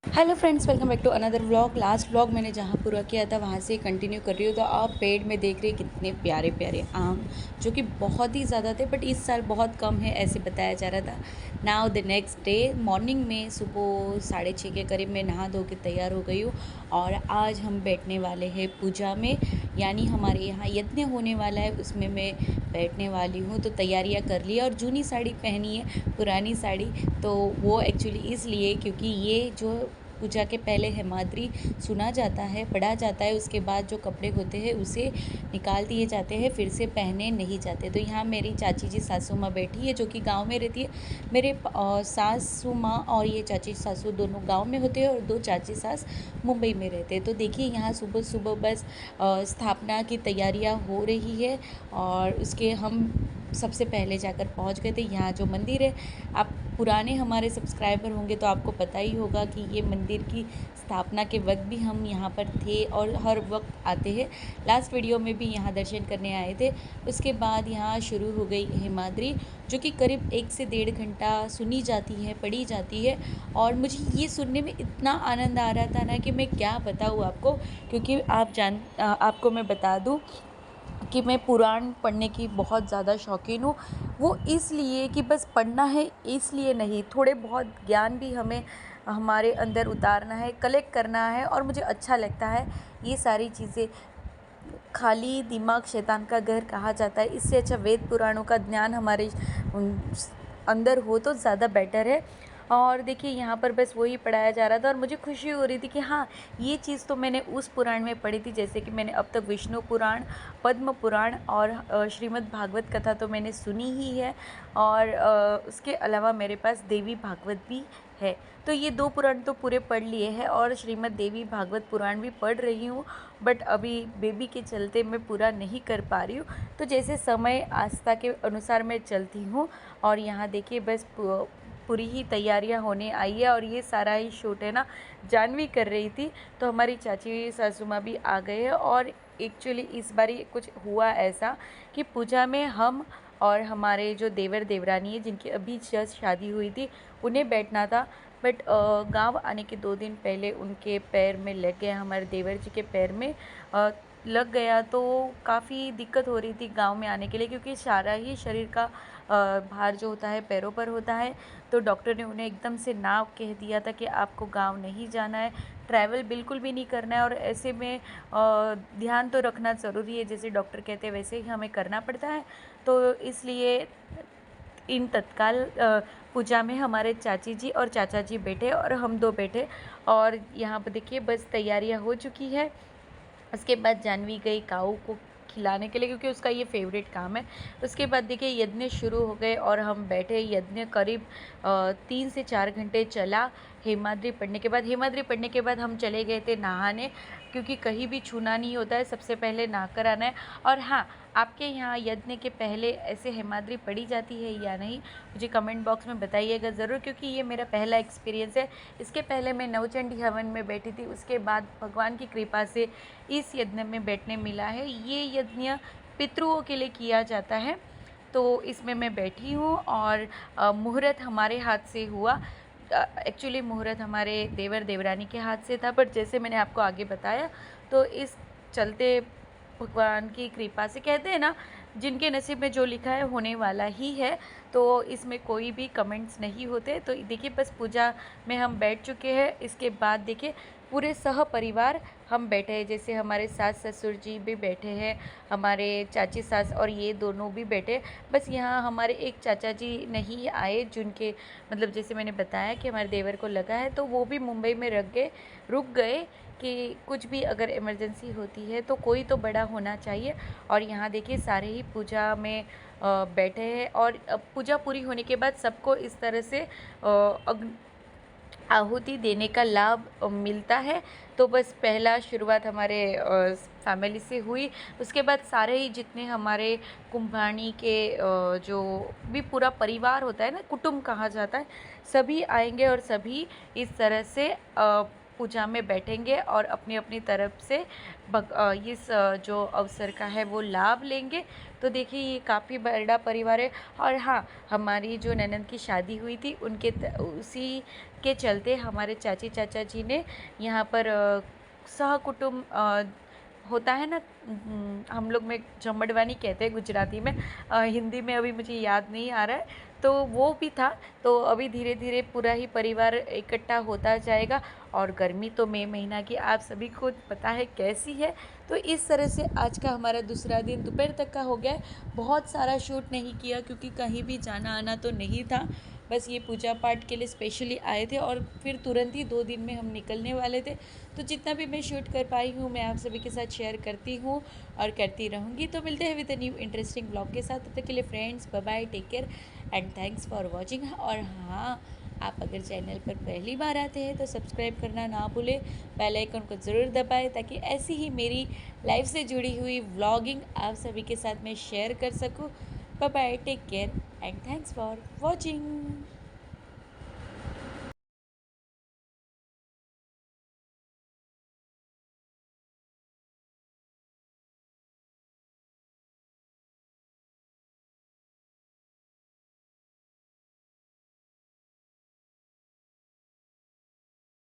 Hello friends, welcome back to another vlog. Last vlog मैंने जहाँ पूरा किया था वहाँ से कंटिन्यू कर रही हूँ। तो आप पेड़ में देख रहे हैं कितने प्यारे प्यारे आम, जो कि बहुत ही ज़्यादा थे बट इस साल बहुत कम है ऐसे बताया जा रहा था। Now the next day morning में सुबह 6:30 के करीब मैं नहा धो के तैयार हो गई हूँ और आज हम बैठने वाले हैं पूजा में, यानी हमारे यहाँ यज्ञ होने वाला है, उसमें मैं बैठने वाली हूँ। तो तैयारियाँ कर ली और जूनी साड़ी पहनी है, पुरानी साड़ी। तो वो एक्चुअली इसलिए क्योंकि ये जो पूजा के पहले हेमाद्री सुना जाता है, पढ़ा जाता है, उसके बाद जो कपड़े होते हैं उसे निकाल दिए जाते हैं, फिर से पहने नहीं जाते। तो यहाँ मेरी चाची जी सासू माँ बैठी है जो कि गांव में रहती है। मेरे सासू माँ और ये चाची सासू दोनों गांव में होते हैं और दो चाची सास मुंबई में रहते हैं। तो देखिए यहाँ सुबह सुबह बस स्थापना की तैयारियाँ हो रही है और उसके हम सबसे पहले जाकर पहुंच गए थे। यहाँ जो मंदिर है, आप पुराने हमारे सब्सक्राइबर होंगे तो आपको पता ही होगा कि ये मंदिर की स्थापना के वक्त भी हम यहाँ पर थे और हर वक्त आते हैं। लास्ट वीडियो में भी यहाँ दर्शन करने आए थे। उसके बाद यहाँ शुरू हो गई हेमाद्री, जो कि करीब 1 से 1.5 घंटा सुनी जाती है, पढ़ी जाती है। और मुझे ये सुनने में इतना आनंद आ रहा था ना कि मैं क्या बताऊँ आपको, क्योंकि आपको मैं बता दूँ कि मैं पुराण पढ़ने की बहुत ज़्यादा शौकीन हूँ। वो इसलिए कि बस पढ़ना है इसलिए नहीं, थोड़े बहुत ज्ञान भी हमें हमारे अंदर उतारना है, कलेक्ट करना है और मुझे अच्छा लगता है ये सारी चीज़ें। खाली दिमाग शैतान का घर कहा जाता है, इससे अच्छा वेद पुराणों का ज्ञान हमारे अंदर हो तो ज़्यादा बेटर है। और देखिए यहाँ पर बस वही पढ़ाया जा रहा था और मुझे खुशी हो रही थी कि हाँ, ये चीज़ तो मैंने उस पुराण में पढ़ी थी। जैसे कि मैंने अब तक विष्णु पुराण, पद्म पुराण और श्रीमद् भागवत कथा तो मैंने सुनी ही है और उसके अलावा मेरे पास देवी भागवत भी है। तो ये दो पुराण तो पूरे पढ़ लिए हैं और श्रीमद् देवी भागवत पुराण भी पढ़ रही हूँ, बट अभी बेबी के चलते मैं पूरा नहीं कर पा रही हूँ। तो जैसे समय आस्था के अनुसार मैं चलती हूँ। और यहाँ देखिए बस पूरी ही तैयारियाँ होने आई है और ये सारा ही शूट है ना, जानवी कर रही थी। तो हमारी चाची सासू माँ भी आ गए हैं और एक्चुअली इस बार कुछ हुआ ऐसा कि पूजा में हम और हमारे जो देवर देवरानी है जिनकी अभी जस्ट शादी हुई थी उन्हें बैठना था। बट गांव आने के 2 दिन पहले उनके पैर में लग गया, हमारे देवर जी के पैर में लग गया। तो काफ़ी दिक्कत हो रही थी गांव में आने के लिए, क्योंकि सारा ही शरीर का भार जो होता है पैरों पर होता है। तो डॉक्टर ने उन्हें एकदम से ना कह दिया था कि आपको गांव नहीं जाना है, ट्रैवल बिल्कुल भी नहीं करना है। और ऐसे में ध्यान तो रखना ज़रूरी है, जैसे डॉक्टर कहते हैं वैसे ही हमें करना पड़ता है। तो इसलिए इन तत्काल पूजा में हमारे चाची जी और चाचा जी बैठे और हम दो बैठे। और यहाँ पर देखिए बस तैयारियाँ हो चुकी है। उसके बाद जानवी गई काऊ को खिलाने के लिए, क्योंकि उसका ये फेवरेट काम है। उसके बाद देखिए यज्ञ शुरू हो गए और हम बैठे। यज्ञ करीब 3 से 4 घंटे चला। हेमाद्री पढ़ने के बाद हम चले गए थे नहाने, क्योंकि कहीं भी छूना नहीं होता है, सबसे पहले नहा कर आना है। और हाँ, आपके यहाँ यज्ञ के पहले ऐसे हेमाद्री पढ़ी जाती है या नहीं, मुझे कमेंट बॉक्स में बताइएगा ज़रूर, क्योंकि ये मेरा पहला एक्सपीरियंस है। इसके पहले मैं नवचंडी हवन में बैठी थी, उसके बाद भगवान की कृपा से इस यज्ञ में बैठने मिला है। ये यज्ञ पितरुओं के लिए किया जाता है, तो इसमें मैं बैठी हूँ। और मुहूर्त हमारे हाथ से हुआ। एक्चुअली मुहूर्त हमारे देवर देवरानी के हाथ से था, बट जैसे मैंने आपको आगे बताया, तो इस चलते भगवान की कृपा से, कहते हैं ना, जिनके नसीब में जो लिखा है होने वाला ही है। तो इसमें कोई भी कमेंट्स नहीं होते। तो देखिए बस पूजा में हम बैठ चुके हैं। इसके बाद देखिए पूरे सह परिवार हम बैठे हैं, जैसे हमारे सास ससुर जी भी बैठे हैं, हमारे चाची सास और ये दोनों भी बैठे। बस यहाँ हमारे एक चाचा जी नहीं आए, जिनके मतलब जैसे मैंने बताया कि हमारे देवर को लगा है, तो वो भी मुंबई में रुक गए कि कुछ भी अगर इमरजेंसी होती है तो कोई तो बड़ा होना चाहिए। और यहाँ देखिए सारे ही पूजा में बैठे हैं। और पूजा पूरी होने के बाद सबको इस तरह से आहुति देने का लाभ मिलता है। तो बस पहला शुरुआत हमारे फैमिली से हुई। उसके बाद सारे ही जितने हमारे कुंभानी के जो भी पूरा परिवार होता है ना, कुटुंब कहा जाता है, सभी आएंगे और सभी इस तरह से पूजा में बैठेंगे और अपनी अपनी तरफ से इस जो अवसर का है वो लाभ लेंगे। तो देखिए ये काफ़ी बड़ा परिवार है। और हाँ, हमारी जो ननद की शादी हुई थी उसी के चलते हमारे चाची चाचा जी ने यहाँ पर सहकुटुंब होता है ना, हम लोग में जमड़वानी कहते हैं गुजराती में, हिंदी में अभी मुझे याद नहीं आ रहा है, तो वो भी था। तो अभी धीरे धीरे पूरा ही परिवार इकट्ठा होता जाएगा। और गर्मी तो मई महीना की आप सभी को पता है कैसी है। तो इस तरह से आज का हमारा दूसरा दिन दोपहर तक का हो गया है। बहुत सारा शूट नहीं किया क्योंकि कहीं भी जाना आना तो नहीं था, बस ये पूजा पाठ के लिए स्पेशली आए थे और फिर तुरंत ही 2 दिन में हम निकलने वाले थे। तो जितना भी मैं शूट कर पाई हूँ मैं आप सभी के साथ शेयर करती हूँ और करती रहूँगी। तो मिलते हैं with a new interesting blog के साथ। तब तक के लिए friends bye bye, take care and thanks for watching. और हाँ, आप अगर चैनल पर पहली बार आते हैं तो सब्सक्राइब करना ना भूलें, बेल आइकन को ज़रूर दबाएं ताकि ऐसी ही मेरी लाइफ से जुड़ी हुई व्लॉगिंग आप सभी के साथ मैं शेयर कर सकूं। Bye bye, take care and thanks for watching.